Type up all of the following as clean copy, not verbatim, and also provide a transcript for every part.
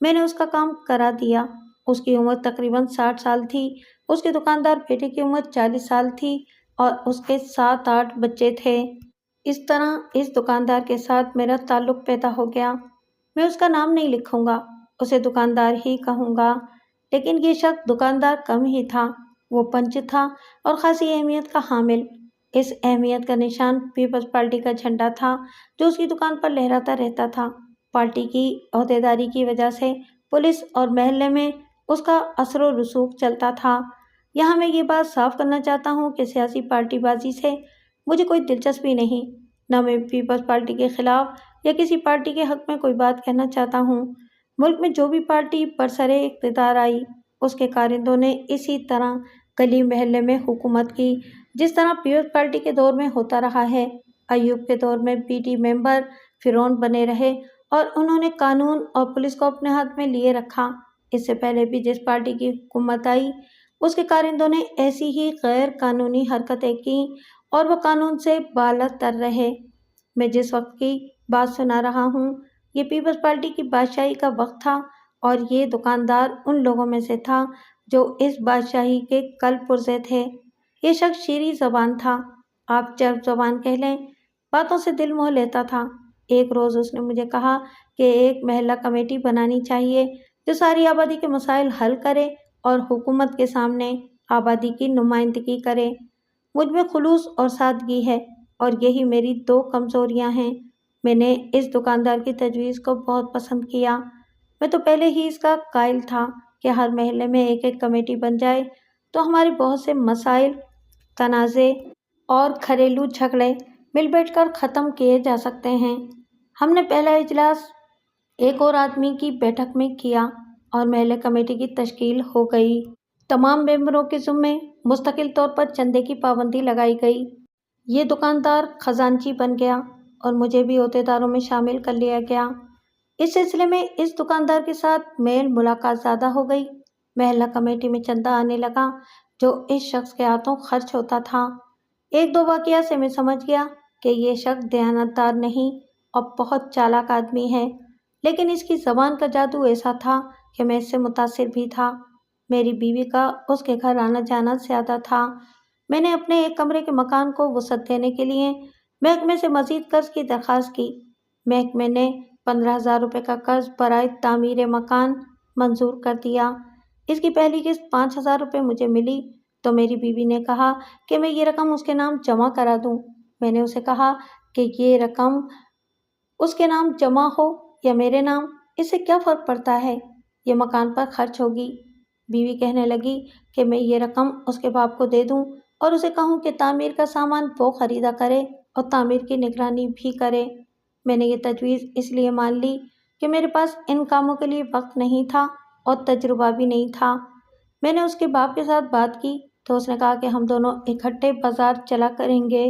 میں نے اس کا کام کرا دیا۔ اس کی عمر تقریباً 60 سال تھی۔ اس کے دکاندار بیٹے کی عمر 40 سال تھی اور اس کے 7-8 بچے تھے۔ اس طرح اس دکاندار کے ساتھ میرا تعلق پیدا ہو گیا۔ میں اس کا نام نہیں لکھوں گا، اسے دکاندار ہی کہوں گا۔ لیکن یہ شخص دکاندار کم ہی تھا، وہ پنچ تھا اور خاصی اہمیت کا حامل۔ اس اہمیت کا نشان پیپلز پارٹی کا جھنڈا تھا جو اس کی دکان پر لہراتا رہتا تھا۔ پارٹی کی عہدیداری کی وجہ سے پولیس اور محلے میں اس کا اثر و رسوخ چلتا تھا۔ یہاں میں یہ بات صاف کرنا چاہتا ہوں کہ سیاسی پارٹی بازی سے مجھے کوئی دلچسپی نہیں، نہ میں پیپلز پارٹی کے خلاف یا کسی پارٹی کے حق میں کوئی بات کہنا چاہتا ہوں۔ ملک میں جو بھی پارٹی برسر اقتدار آئی، اس کے کارندوں نے اسی طرح گلی محلے میں حکومت کی، جس طرح پیپلز پارٹی کے دور میں ہوتا رہا ہے۔ ایوب کے دور میں پی ٹی ممبر فرعون بنے رہے اور انہوں نے قانون اور پولیس کو اپنے ہاتھ میں لیے رکھا۔ اس سے پہلے بھی جس پارٹی کی حکومت آئی، اس کے کارندوں نے ایسی ہی غیر قانونی حرکتیں کیں اور وہ قانون سے بالاتر رہے۔ میں جس وقت کی بات سنا رہا ہوں، یہ پیپلز پارٹی کی بادشاہی کا وقت تھا اور یہ دکاندار ان لوگوں میں سے تھا جو اس بادشاہی کے کل پرزے تھے۔ یہ شخص شیریں زبان تھا، آپ چرب زبان کہہ لیں، باتوں سے دل موہ لیتا تھا۔ ایک روز اس نے مجھے کہا کہ ایک محلہ کمیٹی بنانی چاہیے جو ساری آبادی کے مسائل حل کرے اور حکومت کے سامنے آبادی کی نمائندگی کرے۔ مجھ میں خلوص اور سادگی ہے اور یہی میری 2 کمزوریاں ہیں۔ میں نے اس دکاندار کی تجویز کو بہت پسند کیا۔ میں تو پہلے ہی اس کا قائل تھا کہ ہر محلے میں ایک کمیٹی بن جائے تو ہمارے بہت سے مسائل، تنازع اور گھریلو جھگڑے مل بیٹھ کر ختم کیے جا سکتے ہیں۔ ہم نے پہلا اجلاس ایک اور آدمی کی بیٹھک میں کیا اور محلے کمیٹی کی تشکیل ہو گئی۔ تمام ممبروں کے ذمے مستقل طور پر چندے کی پابندی لگائی گئی۔ یہ دکاندار خزانچی بن گیا اور مجھے بھی عہدیداروں میں شامل کر لیا گیا۔ اس سلسلے میں اس دکاندار کے ساتھ میل ملاقات زیادہ ہو گئی۔ محلہ کمیٹی میں چندہ آنے لگا جو اس شخص کے ہاتھوں خرچ ہوتا تھا۔ 1-2 واقعہ سے میں سمجھ گیا کہ یہ شخص دیانتدار نہیں اور بہت چالاک آدمی ہے، لیکن اس کی زبان کا جادو ایسا تھا کہ میں اس سے متاثر بھی تھا۔ میری بیوی کا اس کے گھر آنا جانا زیادہ تھا۔ میں نے اپنے ایک کمرے کے مکان کو وسعت دینے کے لیے محکمے سے مزید قرض کی درخواست کی۔ محکمے نے 15,000 روپے کا قرض برائے تعمیر مکان منظور کر دیا۔ اس کی پہلی قسط 5,000 روپے مجھے ملی تو میری بیوی نے کہا کہ میں یہ رقم اس کے نام جمع کرا دوں۔ میں نے اسے کہا کہ یہ رقم اس کے نام جمع ہو یا میرے نام، اس سے کیا فرق پڑتا ہے، یہ مکان پر خرچ ہوگی۔ بیوی کہنے لگی کہ میں یہ رقم اس کے باپ کو دے دوں اور اسے کہوں کہ تعمیر کا سامان وہ خریدا کرے اور تعمیر کی نگرانی بھی کرے۔ میں نے یہ تجویز اس لیے مان لی کہ میرے پاس ان کاموں کے لیے وقت نہیں تھا اور تجربہ بھی نہیں تھا۔ میں نے اس کے باپ کے ساتھ بات کی تو اس نے کہا کہ ہم دونوں اکٹھے بازار چلا کریں گے۔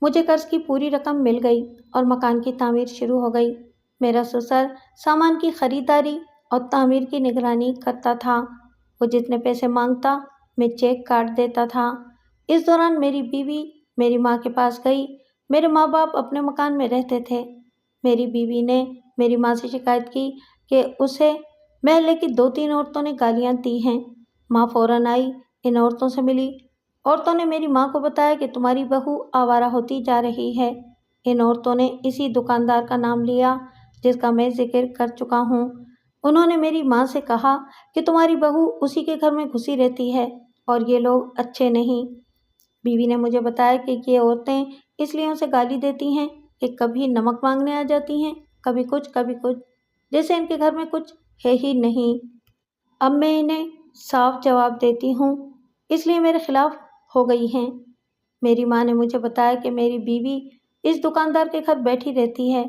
مجھے قرض کی پوری رقم مل گئی اور مکان کی تعمیر شروع ہو گئی۔ میرا سسر سامان کی خریداری اور تعمیر کی نگرانی کرتا تھا۔ وہ جتنے پیسے مانگتا میں چیک کاٹ دیتا تھا۔ اس دوران میری بیوی میری ماں کے پاس گئی۔ میرے ماں باپ اپنے مکان میں رہتے تھے۔ میری بیوی نے میری ماں سے شکایت کی کہ اسے محلے کی 2-3 عورتوں نے گالیاں دی ہیں۔ ماں فوراً آئی، ان عورتوں سے ملی۔ عورتوں نے میری ماں کو بتایا کہ تمہاری بہو آوارہ ہوتی جا رہی ہے۔ ان عورتوں نے اسی دکاندار کا نام لیا جس کا میں ذکر کر چکا ہوں۔ انہوں نے میری ماں سے کہا کہ تمہاری بہو اسی کے گھر میں گھسی رہتی ہے اور یہ لوگ اچھے نہیں۔ بیوی نے مجھے بتایا کہ یہ عورتیں اس لیے اسے گالی دیتی ہیں کہ کبھی نمک مانگنے آ جاتی ہیں، کبھی کچھ جیسے ان کے گھر میں کچھ ہے ہی نہیں۔ اب میں انہیں صاف جواب دیتی ہوں، اس لیے میرے خلاف ہو گئی ہیں۔ میری ماں نے مجھے بتایا کہ میری بیوی اس دکاندار کے گھر بیٹھی رہتی ہے۔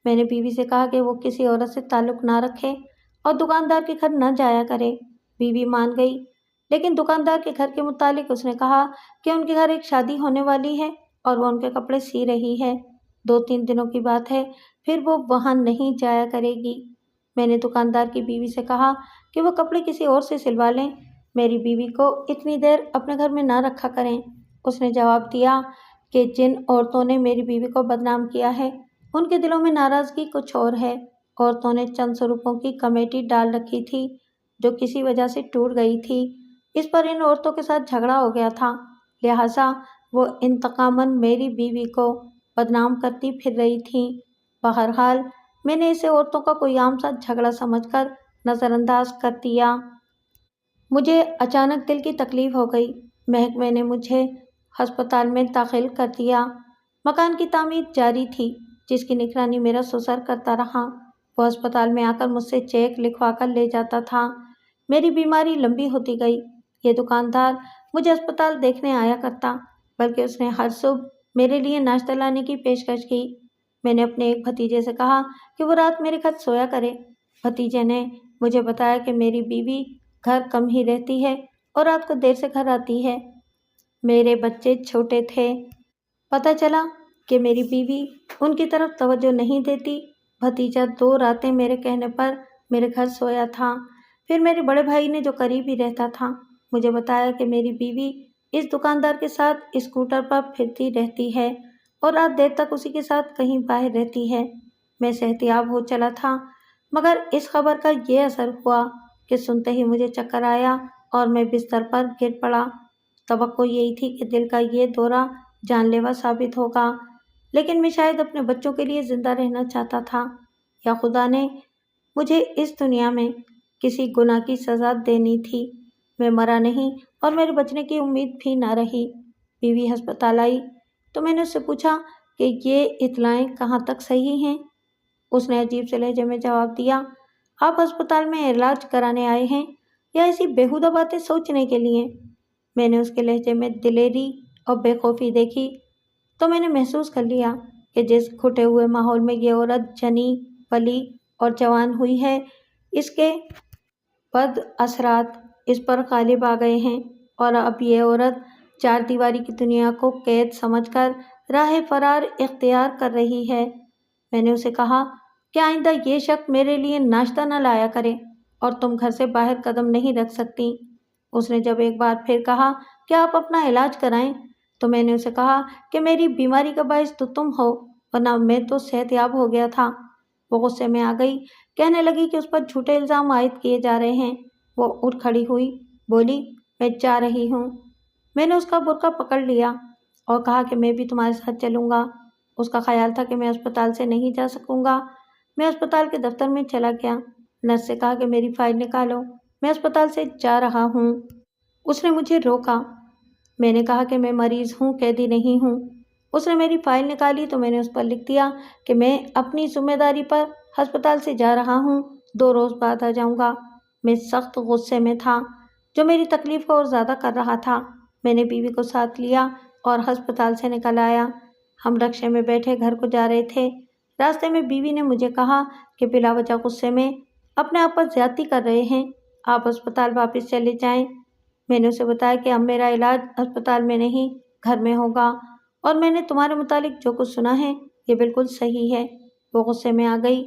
میں نے بیوی سے کہا کہ وہ کسی عورت سے تعلق نہ رکھے اور دکاندار کے گھر نہ جایا کرے۔ بیوی مان گئی، لیکن دکاندار کے گھر کے متعلق اس نے کہا کہ ان کے گھر ایک شادی ہونے والی ہے اور وہ ان کے کپڑے سی رہی ہے۔ 2-3 دنوں کی بات ہے، پھر وہ وہاں نہیں جایا کرے گی۔ میں نے دکاندار کی بیوی سے کہا کہ وہ کپڑے کسی اور سے سلوا لیں، میری بیوی کو اتنی دیر اپنے گھر میں نہ رکھا کریں۔ اس نے جواب دیا کہ جن عورتوں نے میری بیوی کو بدنام کیا ہے ان کے دلوں میں ناراضگی کچھ اور ہے۔ عورتوں نے چند سو روپوں کی کمیٹی ڈال رکھی تھی جو کسی وجہ سے ٹوٹ گئی تھی۔ اس پر ان عورتوں کے ساتھ جھگڑا ہو گیا تھا، لہٰذا وہ انتقاماً میری بیوی کو بدنام کرتی پھر رہی تھیں۔ بہرحال میں نے اسے عورتوں کا کوئی عام سا جھگڑا سمجھ کر نظر انداز کر دیا۔ مجھے اچانک دل کی تکلیف ہو گئی۔ محکمے نے مجھے ہسپتال میں داخل کر دیا۔ مکان کی تعمیر جاری تھی جس کی نگرانی میرا سسر کرتا رہا۔ وہ ہسپتال میں آ کر مجھ سے چیک لکھوا کر لے جاتا تھا۔ میری بیماری لمبی ہوتی گئی۔ یہ دکاندار مجھے ہسپتال دیکھنے آیا کرتا، بلکہ اس نے ہر صبح میرے لیے ناشتہ لانے کی پیشکش کی۔ میں نے اپنے ایک بھتیجے سے کہا کہ وہ رات میرے گھر سویا کرے۔ بھتیجے نے مجھے بتایا کہ میری بیوی گھر کم ہی رہتی ہے اور رات کو دیر سے گھر آتی ہے۔ میرے بچے چھوٹے تھے۔ پتہ چلا کہ میری بیوی ان کی طرف توجہ نہیں دیتی۔ بھتیجا 2 راتیں میرے کہنے پر میرے گھر سویا تھا۔ پھر میرے بڑے بھائی نے، جو قریب ہی رہتا تھا، مجھے بتایا کہ میری بیوی اس دکاندار کے ساتھ اسکوٹر پر پھرتی رہتی ہے اور رات دیر تک اسی کے ساتھ کہیں باہر رہتی ہے۔ میں صحتیاب ہو چلا تھا، مگر اس خبر کا یہ اثر ہوا کہ سنتے ہی مجھے چکر آیا اور میں بستر پر گر پڑا۔ توقع یہی تھی کہ دل کا یہ دورہ جان لیوا ثابت ہوگا، لیکن میں شاید اپنے بچوں کے لیے زندہ رہنا چاہتا تھا، یا خدا نے مجھے اس دنیا میں کسی گناہ کی سزا دینی تھی۔ میں مرا نہیں اور میرے بچنے کی امید بھی نہ رہی۔ بیوی ہسپتال آئی تو میں نے اس سے پوچھا کہ یہ اطلاعیں کہاں تک صحیح ہیں۔ اس نے عجیب سے لہجے میں جواب دیا، آپ ہسپتال میں علاج کرانے آئے ہیں یا ایسی بیہودہ باتیں سوچنے کے لیے؟ میں نے اس کے لہجے میں دلیری اور بے خوفی دیکھی تو میں نے محسوس کر لیا کہ جس گھٹے ہوئے ماحول میں یہ عورت جنی پلی اور جوان ہوئی ہے، اس کے بد اثرات اس پر غالب آ گئے ہیں، اور اب یہ عورت 4 دیواری کی دنیا کو قید سمجھ کر راہ فرار اختیار کر رہی ہے۔ میں نے اسے کہا کہ آئندہ یہ شخص میرے لیے ناشتہ نہ لایا کرے اور تم گھر سے باہر قدم نہیں رکھ سکتی۔ اس نے جب ایک بار پھر کہا کہ آپ اپنا علاج کرائیں تو میں نے اسے کہا کہ میری بیماری کا باعث تو تم ہو، ورنہ میں تو صحت یاب ہو گیا تھا۔ وہ غصے میں آ گئی، کہنے لگی کہ اس پر جھوٹے الزام عائد کیے جا رہے ہیں۔ وہ اٹھ کھڑی ہوئی، بولی، میں جا رہی ہوں۔ میں نے اس کا برقع پکڑ لیا اور کہا کہ میں بھی تمہارے ساتھ چلوں گا۔ اس کا خیال تھا کہ میں اسپتال سے نہیں جا سکوں گا۔ میں اسپتال کے دفتر میں چلا گیا۔ نرس سے کہا کہ میری فائل نکالو، میں اسپتال سے جا رہا ہوں۔ اس نے مجھے روکا۔ میں نے کہا کہ میں مریض ہوں، قیدی نہیں ہوں۔ اس نے میری فائل نکالی تو میں نے اس پر لکھ دیا کہ میں اپنی ذمہ داری پر ہسپتال سے جا رہا ہوں، 2 روز بعد آ جاؤں گا۔ میں سخت غصے میں تھا، جو میری تکلیف کو اور زیادہ کر رہا تھا۔ میں نے بیوی کو ساتھ لیا اور ہسپتال سے نکل آیا۔ ہم رکشے میں بیٹھے گھر کو جا رہے تھے۔ راستے میں بیوی نے مجھے کہا کہ بلا وجہ غصے میں اپنے آپ پر زیادتی کر رہے ہیں، آپ اسپتال واپس چلے جائیں۔ میں نے اسے بتایا کہ اب میرا علاج اسپتال میں نہیں، گھر میں ہوگا، اور میں نے تمہارے متعلق جو کچھ سنا ہے یہ بالکل صحیح ہے۔ وہ غصے میں آ گئی۔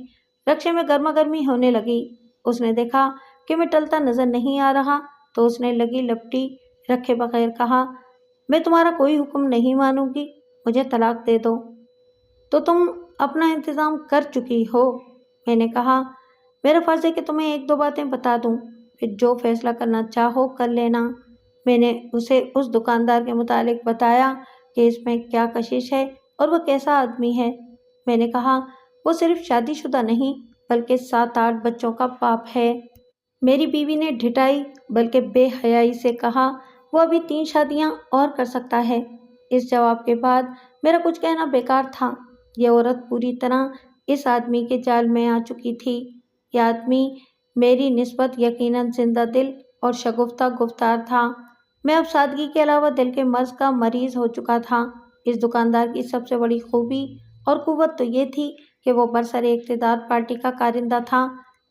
رکشے میں گرما گرمی ہونے لگی۔ اس نے دیکھا کہ میں ٹلتا نظر نہیں آ رہا تو اس نے لگی لپٹی رکھے بغیر کہا، میں تمہارا کوئی حکم نہیں مانوں گی، مجھے طلاق دے دو۔ تو تم اپنا انتظام کر چکی ہو؟ میں نے کہا، میرا فرض ہے کہ تمہیں 1-2 باتیں بتا دوں، پھر جو فیصلہ کرنا چاہو کر لینا۔ میں نے اسے اس دکاندار کے متعلق بتایا کہ اس میں کیا کشش ہے اور وہ کیسا آدمی ہے۔ میں نے کہا، وہ صرف شادی شدہ نہیں بلکہ 7-8 بچوں کا باپ ہے۔ میری بیوی نے ڈھٹائی بلکہ بے حیائی سے کہا، وہ ابھی 3 شادیاں اور کر سکتا ہے۔ اس جواب کے بعد میرا کچھ کہنا بیکار تھا۔ یہ عورت پوری طرح اس آدمی کے جال میں آ چکی تھی۔ یہ آدمی میری نسبت یقیناً زندہ دل اور شگفتہ گفتار تھا۔ میں اب سادگی کے علاوہ دل کے مرض کا مریض ہو چکا تھا۔ اس دکاندار کی سب سے بڑی خوبی اور قوت تو یہ تھی کہ وہ برسر اقتدار پارٹی کا کارندہ تھا،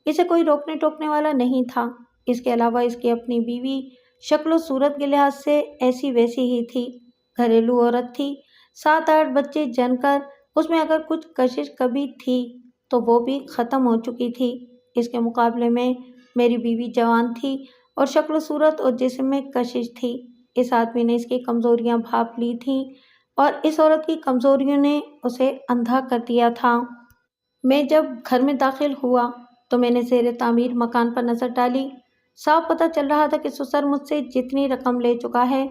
اسے کوئی روکنے ٹوکنے والا نہیں تھا۔ اس کے علاوہ اس کی اپنی بیوی شکل و صورت کے لحاظ سے ایسی ویسی ہی تھی، گھریلو عورت تھی، 7-8 بچے جن کر اس میں اگر کچھ کشش کبھی تھی تو وہ بھی ختم ہو چکی تھی۔ اس کے مقابلے میں میری بیوی جوان تھی اور شکل و صورت اور جسم میں کشش تھی۔ اس آدمی نے اس کی کمزوریاں بھانپ لی تھیں اور اس عورت کی کمزوریوں نے اسے اندھا کر دیا تھا۔ میں جب گھر میں داخل ہوا تو میں نے زیر تعمیر مکان پر نظر ڈالی۔ صاف پتہ چل رہا تھا کہ سسر مجھ سے جتنی رقم لے چکا ہے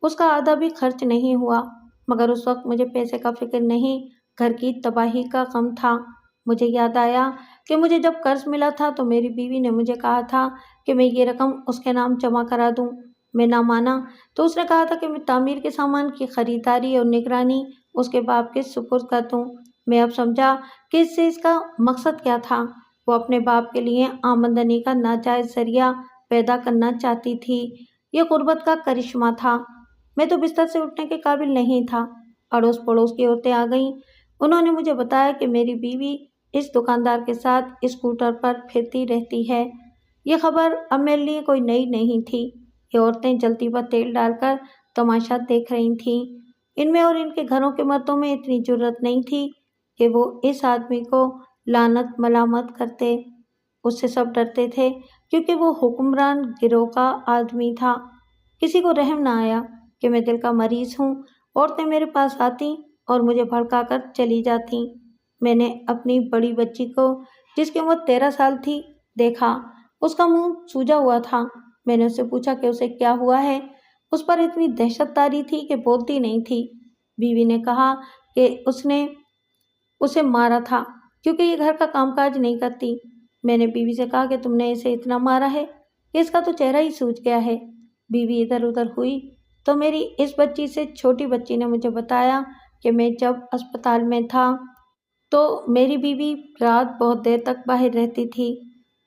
اس کا آدھا بھی خرچ نہیں ہوا، مگر اس وقت مجھے پیسے کا فکر نہیں، گھر کی تباہی کا غم تھا۔ مجھے یاد آیا کہ مجھے جب قرض ملا تھا تو میری بیوی نے مجھے کہا تھا کہ میں یہ رقم اس کے نام جمع کرا دوں۔ میں نہ مانا تو اس نے کہا تھا کہ میں تعمیر کے سامان کی خریداری اور نگرانی اس کے باپ کے سپرد کر دوں۔ میں اب سمجھا کہ اس کا مقصد کیا تھا۔ وہ اپنے باپ کے لیے آمدنی کا ناجائز ذریعہ پیدا کرنا چاہتی تھی۔ یہ غربت کا کرشمہ تھا۔ میں تو بستر سے اٹھنے کے قابل نہیں تھا۔ اڑوس پڑوس کی عورتیں آ گئیں۔ انہوں نے مجھے بتایا کہ میری بیوی اس دکاندار کے ساتھ اسکوٹر پر پھرتی رہتی ہے۔ یہ خبر اب میرے لیے کوئی نئی نہیں تھی۔ یہ عورتیں جلتی پر تیل ڈال کر تماشا دیکھ رہی تھیں۔ ان میں اور ان کے گھروں کے مردوں میں اتنی جرأت نہیں تھی کہ وہ اس آدمی کو لعنت ملامت کرتے۔ اس سے سب ڈرتے تھے کیونکہ وہ حکمران گروہ کا آدمی تھا۔ کسی کو رحم نہ آیا کہ میں دل کا مریض ہوں۔ عورتیں میرے پاس آتیں اور مجھے بھڑکا کر چلی جاتیں۔ میں نے اپنی بڑی بچی کو، جس کی عمر 13 سال تھی، دیکھا۔ اس کا منہ سوجا ہوا تھا۔ میں نے اس سے پوچھا کہ اسے کیا ہوا ہے۔ اس پر اتنی دہشت طاری تھی کہ بولتی نہیں تھی۔ بیوی نے کہا کہ اس نے اسے مارا تھا کیونکہ یہ گھر کا کام کاج نہیں کرتی۔ میں نے بیوی سے کہا کہ تم نے اسے اتنا مارا ہے کہ اس کا تو چہرہ ہی سوج گیا ہے۔ بیوی ادھر ادھر ہوئی تو میری اس بچی سے چھوٹی بچی نے مجھے بتایا کہ میں جب اسپتال میں تھا تو میری بیوی رات بہت دیر تک باہر رہتی تھی۔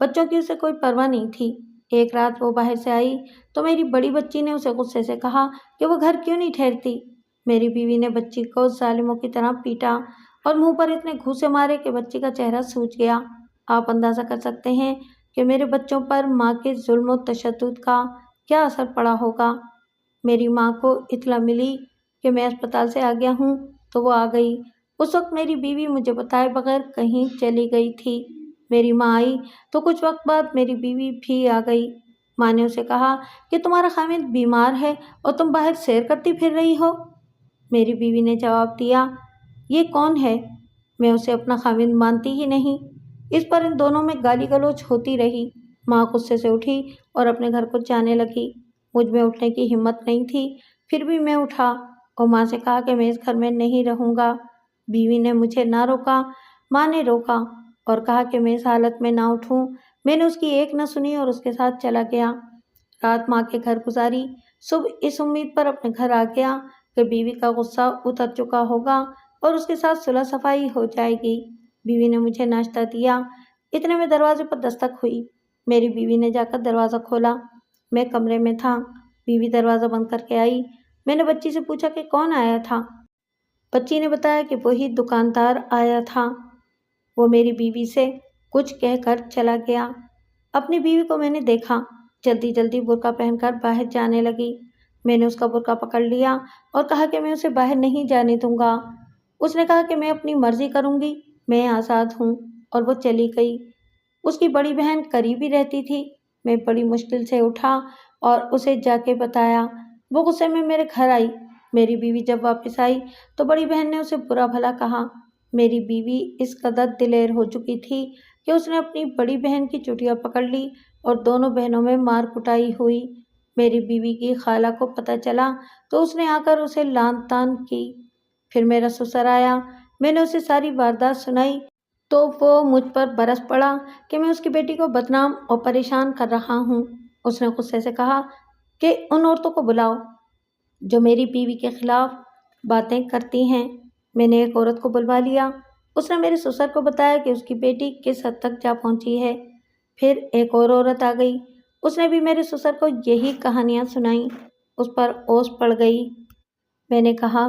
بچوں کی اسے کوئی پرواہ نہیں تھی۔ ایک رات وہ باہر سے آئی تو میری بڑی بچی نے اسے غصے سے کہا کہ وہ گھر کیوں نہیں ٹھہرتی۔ میری بیوی نے بچی کو ظالموں کی طرح پیٹا اور منہ پر اتنے گھوسے مارے کہ بچی کا چہرہ سوج گیا۔ آپ اندازہ کر سکتے ہیں کہ میرے بچوں پر ماں کے ظلم و تشدد کا کیا اثر پڑا ہوگا۔ میری ماں کو اطلاع ملی کہ میں اسپتال سے آ گیا ہوں تو وہ آ گئی۔ اس وقت میری بیوی مجھے بتائے بغیر کہیں چلی گئی تھی۔ میری ماں آئی تو کچھ وقت بعد میری بیوی بھی آ گئی۔ ماں نے اسے کہا کہ تمہارا خاوند بیمار ہے اور تم باہر سیر کرتی پھر رہی ہو۔ میری بیوی نے جواب دیا، یہ کون ہے؟ میں اسے اپنا خاوند مانتی ہی نہیں۔ اس پر ان دونوں میں گالی گلوچ ہوتی رہی۔ ماں غصے سے اٹھی اور اپنے گھر کو جانے لگی۔ مجھ میں اٹھنے کی ہمت نہیں تھی، پھر بھی میں اٹھا اور ماں سے کہا کہ میں اس گھر میں نہیں رہوں گا۔ بیوی نے مجھے نہ روکا، ماں نے روکا اور کہا کہ میں اس حالت میں نہ اٹھوں۔ میں نے اس کی ایک نہ سنی اور اس کے ساتھ چلا گیا۔ رات ماں کے گھر گزاری۔ صبح اس امید پر اپنے گھر آ گیا کہ بیوی کا غصہ اتر چکا ہوگا اور اس کے ساتھ صلح صفائی ہو جائے گی۔ بیوی نے مجھے ناشتہ دیا۔ اتنے میں دروازے پر دستک ہوئی۔ میری بیوی نے جا کر دروازہ کھولا۔ میں کمرے میں تھا۔ بیوی دروازہ بند کر کے آئی۔ میں نے بچی سے پوچھا کہ کون آیا تھا۔ بچی نے بتایا کہ وہی دکاندار آیا تھا۔ وہ میری بیوی سے کچھ کہہ کر چلا گیا۔ اپنی بیوی کو میں نے دیکھا، جلدی جلدی برقع پہن کر باہر جانے لگی۔ میں نے اس کا برقع پکڑ لیا اور کہا کہ میں اسے باہر نہیں جانے دوں گا۔ اس نے کہا کہ میں اپنی مرضی کروں گی، میں آزاد ہوں، اور وہ چلی گئی۔ اس کی بڑی بہن قریب ہی رہتی تھی۔ میں بڑی مشکل سے اٹھا اور اسے جا کے بتایا۔ وہ غصے میں میرے گھر آئی۔ میری بیوی جب واپس آئی تو بڑی بہن نے اسے برا بھلا کہا۔ میری بیوی اس قدر دلیر ہو چکی تھی کہ اس نے اپنی بڑی بہن کی چٹیاں پکڑ لی اور دونوں بہنوں میں مار کٹائی ہوئی۔ میری بیوی کی خالہ کو پتہ چلا تو اس نے آ کر اسے لعن طعن کی۔ پھر میرا سسر آیا۔ میں نے اسے ساری واردات سنائی تو وہ مجھ پر برس پڑا کہ میں اس کی بیٹی کو بدنام اور پریشان کر رہا ہوں۔ اس نے غصے سے کہا کہ ان عورتوں کو بلاؤ جو میری بیوی کے خلاف باتیں کرتی ہیں۔ میں نے ایک عورت کو بلوا لیا۔ اس نے میرے سسر کو بتایا کہ اس کی بیٹی کس حد تک جا پہنچی ہے۔ پھر ایک اور عورت آ گئی۔ اس نے بھی میرے سسر کو یہی کہانیاں سنائیں۔ اس پر اوس پڑ گئی۔ میں نے کہا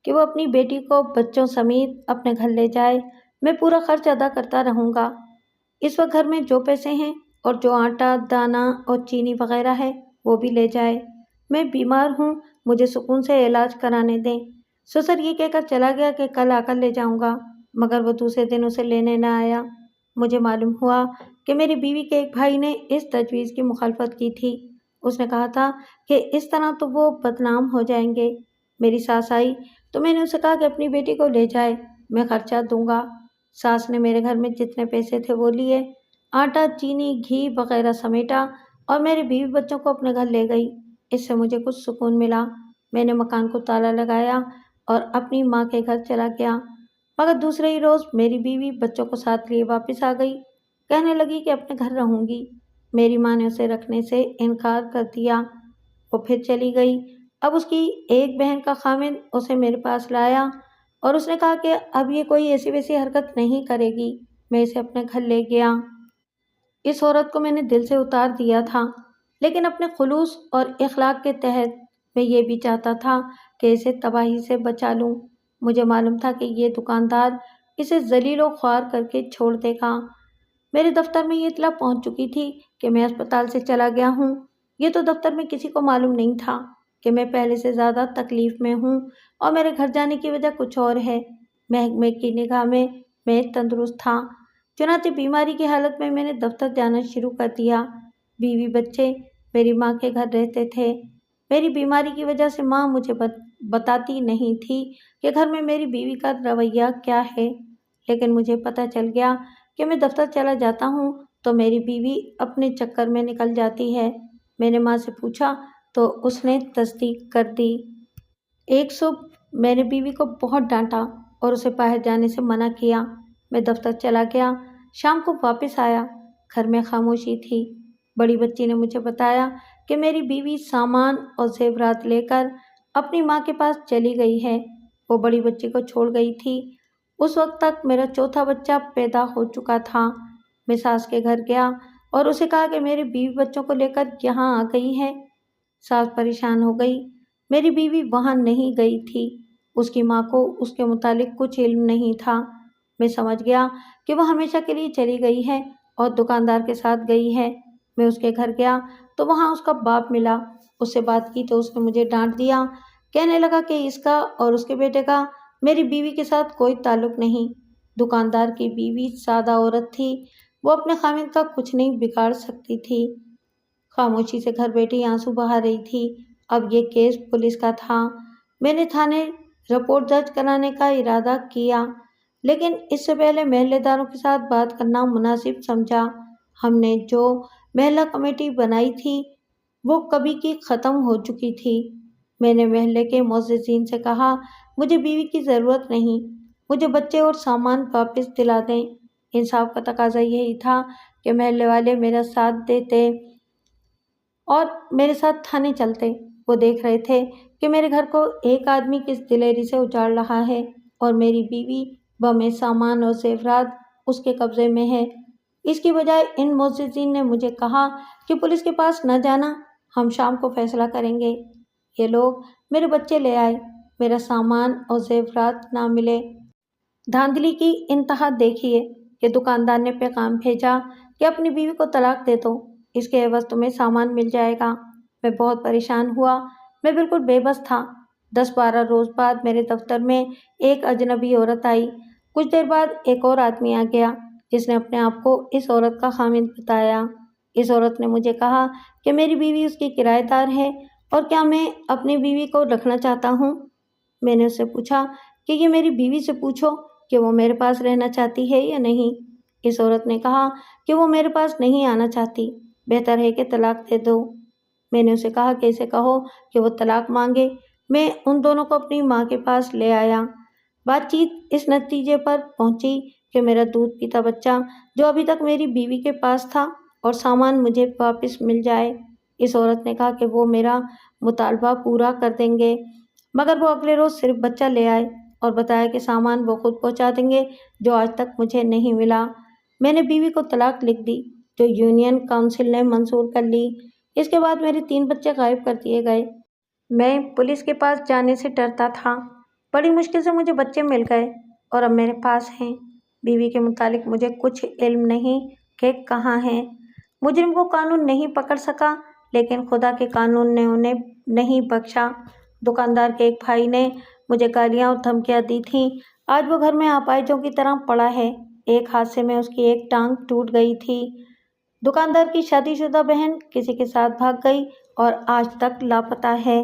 کہ وہ اپنی بیٹی کو بچوں سمیت اپنے گھر لے جائے، میں پورا خرچ ادا کرتا رہوں گا۔ اس وقت گھر میں جو پیسے ہیں اور جو آٹا، دانہ اور چینی وغیرہ ہے وہ بھی لے جائے۔ میں بیمار ہوں، مجھے سکون سے علاج کرانے دیں۔ سسر یہ کہہ کر چلا گیا کہ کل آ کر لے جاؤں گا، مگر وہ دوسرے دن اسے لینے نہ آیا۔ مجھے معلوم ہوا کہ میری بیوی کے ایک بھائی نے اس تجویز کی مخالفت کی تھی۔ اس نے کہا تھا کہ اس طرح تو وہ بدنام ہو جائیں گے۔ میری ساس آئی تو میں نے اسے کہا کہ اپنی بیٹی کو لے جائے، میں خرچہ دوں گا۔ ساس نے میرے گھر میں جتنے پیسے تھے وہ لیے، آٹا چینی گھی وغیرہ سمیٹا اور میرے بیوی بچوں کو اپنے گھر لے گئی۔ اس سے مجھے کچھ سکون ملا۔ میں نے مکان کو تالا لگایا اور اپنی ماں کے گھر چلا گیا، مگر دوسرے ہی روز میری بیوی بچوں کو ساتھ لیے واپس آ گئی۔ کہنے لگی کہ اپنے گھر رہوں گی۔ میری ماں نے اسے رکھنے سے انکار کر دیا۔ وہ پھر چلی گئی۔ اب اس کی ایک بہن کا خامند اسے میرے پاس لایا اور اس نے کہا کہ اب یہ کوئی ایسی ویسی حرکت نہیں کرے گی۔ میں اسے اپنے گھر لے گیا۔ اس عورت کو میں نے دل سے اتار دیا تھا، لیکن اپنے خلوص اور اخلاق کے تحت میں یہ بھی چاہتا تھا کہ اسے تباہی سے بچا لوں۔ مجھے معلوم تھا کہ یہ دکاندار اسے ذلیل و خوار کر کے چھوڑ دے گا۔ میرے دفتر میں یہ اطلاع پہنچ چکی تھی کہ میں اسپتال سے چلا گیا ہوں۔ یہ تو دفتر میں کسی کو معلوم نہیں تھا کہ میں پہلے سے زیادہ تکلیف میں ہوں اور میرے گھر جانے کی وجہ کچھ اور ہے۔ محکمے کی نگاہ میں تندرست تھا، چنانچہ بیماری کی حالت میں نے دفتر جانا شروع کر دیا۔ بیوی بچے میری ماں کے گھر رہتے تھے۔ میری بیماری کی وجہ سے ماں مجھے بتاتی نہیں تھی کہ گھر میں میری بیوی کا رویہ کیا ہے، لیکن مجھے پتہ چل گیا کہ میں دفتر چلا جاتا ہوں تو میری بیوی اپنے چکر میں نکل جاتی ہے۔ میں نے ماں سے پوچھا تو اس نے تصدیق کر دی۔ ایک صبح میں نے بیوی کو بہت ڈانٹا اور اسے باہر جانے سے منع کیا۔ میں دفتر چلا گیا، شام کو واپس آیا، گھر میں خاموشی تھی۔ بڑی بچی نے مجھے بتایا کہ میری بیوی سامان اور زیورات لے کر اپنی ماں کے پاس چلی گئی ہے۔ وہ بڑی بچی کو چھوڑ گئی تھی۔ اس وقت تک میرا چوتھا بچہ پیدا ہو چکا تھا۔ میں ساس کے گھر گیا اور اسے کہا کہ میری بیوی بچوں کو لے کر یہاں آ گئی ہے۔ ساس پریشان ہو گئی۔ میری بیوی وہاں نہیں گئی تھی۔ اس کی ماں کو اس کے متعلق کچھ علم نہیں تھا۔ میں سمجھ گیا کہ وہ ہمیشہ کے لیے چلی گئی ہے اور دکاندار کے ساتھ گئی ہے۔ میں اس کے گھر گیا تو وہاں اس کا باپ ملا۔ اس سے بات کی تو اس نے مجھے ڈانٹ دیا، کہنے لگا کہ اس کا اور اس کے بیٹے کا میری بیوی کے ساتھ کوئی تعلق نہیں۔ دکاندار کی بیوی سادہ عورت تھی، وہ اپنے خامند کا کچھ نہیں بگاڑ سکتی تھی۔ خاموشی سے گھر بیٹھی آنسو بہا رہی تھی۔ اب یہ کیس پولیس کا تھا۔ میں نے تھانے رپورٹ درج کرانے کا ارادہ کیا، لیکن اس سے پہلے محلے داروں کے ساتھ بات کرنا مناسب سمجھا۔ ہم نے جو محلہ کمیٹی بنائی تھی وہ کبھی کی ختم ہو چکی تھی۔ میں نے محلے کے معززین سے کہا، مجھے بیوی کی ضرورت نہیں، مجھے بچے اور سامان واپس دلا دیں۔ انصاف کا تقاضا یہی تھا کہ محلے والے میرا ساتھ دیتے اور میرے ساتھ تھانے چلتے۔ وہ دیکھ رہے تھے کہ میرے گھر کو ایک آدمی کس دلیری سے اجاڑ رہا ہے اور میری بیوی بمیں سامان اور زیورات اس کے قبضے میں ہے۔ اس کی بجائے ان معززین نے مجھے کہا کہ پولیس کے پاس نہ جانا، ہم شام کو فیصلہ کریں گے۔ یہ لوگ میرے بچے لے آئے، میرا سامان اور زیورات نہ ملے۔ دھاندلی کی انتہا دیکھیے کہ دکاندار نے پیغام بھیجا کہ اپنی بیوی کو طلاق دے دو، اس کے عوض تمہیں سامان مل جائے گا۔ میں بہت پریشان ہوا، میں بالکل بے بس تھا۔ 10-12 روز بعد میرے دفتر میں ایک اجنبی عورت آئی۔ کچھ دیر بعد ایک اور آدمی آ گیا جس نے اپنے آپ کو اس عورت کا خامند بتایا۔ اس عورت نے مجھے کہا کہ میری بیوی اس کی کرایہ دار ہے اور کیا میں اپنی بیوی کو رکھنا چاہتا ہوں۔ میں نے اس سے پوچھا کہ یہ میری بیوی سے پوچھو کہ وہ میرے پاس رہنا چاہتی ہے یا نہیں۔ اس عورت نے کہا کہ وہ میرے پاس نہیں آنا چاہتی، بہتر ہے کہ طلاق دے دو۔ میں نے اسے کہا کہ اسے کہو کہ وہ طلاق مانگے۔ میں ان دونوں کو اپنی ماں کے پاس لے آیا۔ بات چیت اس نتیجے پر پہنچی کہ میرا دودھ پیتا بچہ جو ابھی تک میری بیوی کے پاس تھا اور سامان مجھے واپس مل جائے۔ اس عورت نے کہا کہ وہ میرا مطالبہ پورا کر دیں گے، مگر وہ اگلے روز صرف بچہ لے آئے اور بتایا کہ سامان وہ خود پہنچا دیں گے جو آج تک مجھے نہیں ملا۔ میں نے بیوی کو طلاق لکھ دی جو یونین کونسل نے منظور کر لی۔ اس کے بعد میرے 3 بچے غائب کر دیے گئے۔ میں پولیس کے پاس جانے سے ڈرتا تھا۔ بڑی مشکل سے مجھے بچے مل گئے اور اب میرے پاس ہیں۔ بیوی کے متعلق مجھے کچھ علم نہیں کہ کہاں ہیں۔ مجرم کو قانون نہیں پکڑ سکا، لیکن خدا کے قانون نے انہیں نہیں بخشا۔ دکاندار کے ایک بھائی نے مجھے گالیاں اور دھمکیاں دی تھیں۔ آج وہ گھر میں اپاہجوں کی طرح پڑا ہے۔ ایک حادثے میں اس کی ایک ٹانگ ٹوٹ گئی تھی۔ دکاندار کی شادی شدہ بہن کسی کے ساتھ بھاگ گئی اور آج تک لاپتہ ہے۔